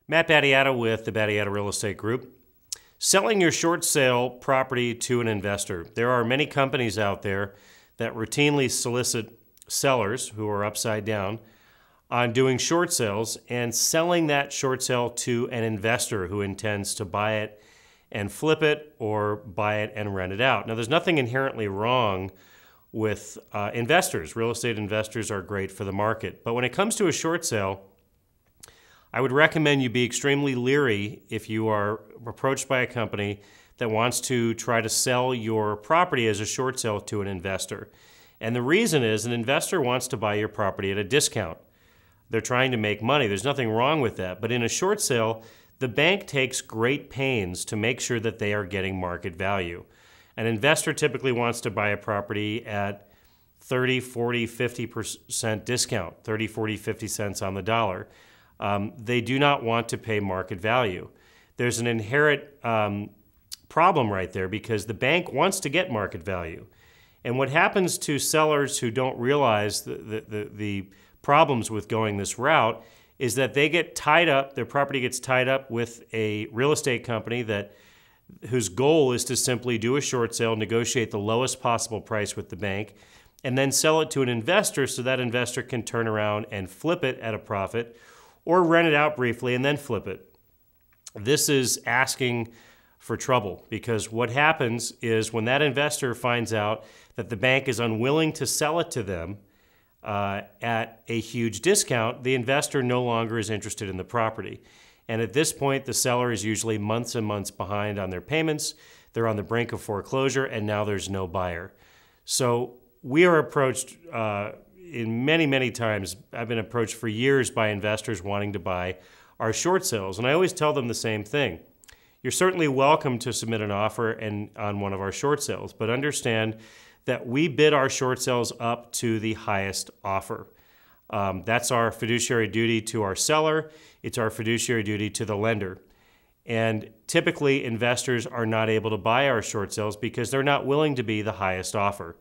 Matt Battiato with the Battiato Real Estate Group. Selling your short sale property to an investor. There are many companies out there that routinely solicit sellers who are upside down on doing short sales and selling that short sale to an investor who intends to buy it and flip it or buy it and rent it out. Now, there's nothing inherently wrong with investors. Real estate investors are great for the market. But when it comes to a short sale, I would recommend you be extremely leery if you are approached by a company that wants to try to sell your property as a short sale to an investor. And the reason is an investor wants to buy your property at a discount. They're trying to make money. There's nothing wrong with that. But in a short sale, the bank takes great pains to make sure that they are getting market value. An investor typically wants to buy a property at 30, 40, 50% discount, 30, 40, 50 cents on the dollar. They do not want to pay market value. There's an inherent problem right there because the bank wants to get market value. And what happens to sellers who don't realize the problems with going this route is that they get tied up, their property gets tied up with a real estate company whose goal is to simply do a short sale, negotiate the lowest possible price with the bank, and then sell it to an investor so that investor can turn around and flip it at a profit or rent it out briefly and then flip it. This is asking for trouble because what happens is when that investor finds out that the bank is unwilling to sell it to them at a huge discount, the investor no longer is interested in the property. And at this point, the seller is usually months and months behind on their payments. They're on the brink of foreclosure, and now there's no buyer. So we are approached in many times. I've been approached for years by investors wanting to buy our short sales. And I always tell them the same thing. You're certainly welcome to submit an offer on one of our short sales, but understand that we bid our short sales up to the highest offer. That's our fiduciary duty to our seller. It's our fiduciary duty to the lender. And typically, investors are not able to buy our short sales because they're not willing to be the highest offer.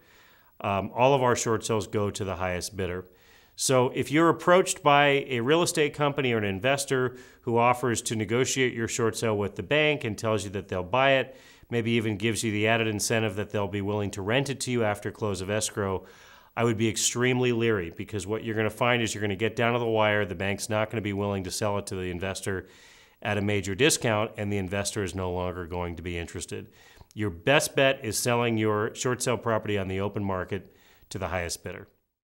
All of our short sales go to the highest bidder. So if you're approached by a real estate company or an investor who offers to negotiate your short sale with the bank and tells you that they'll buy it, maybe even gives you the added incentive that they'll be willing to rent it to you after close of escrow, I would be extremely leery because what you're going to find is you're going to get down to the wire. The bank's not going to be willing to sell it to the investor at a major discount, and the investor is no longer going to be interested. Your best bet is selling your short sale property on the open market to the highest bidder.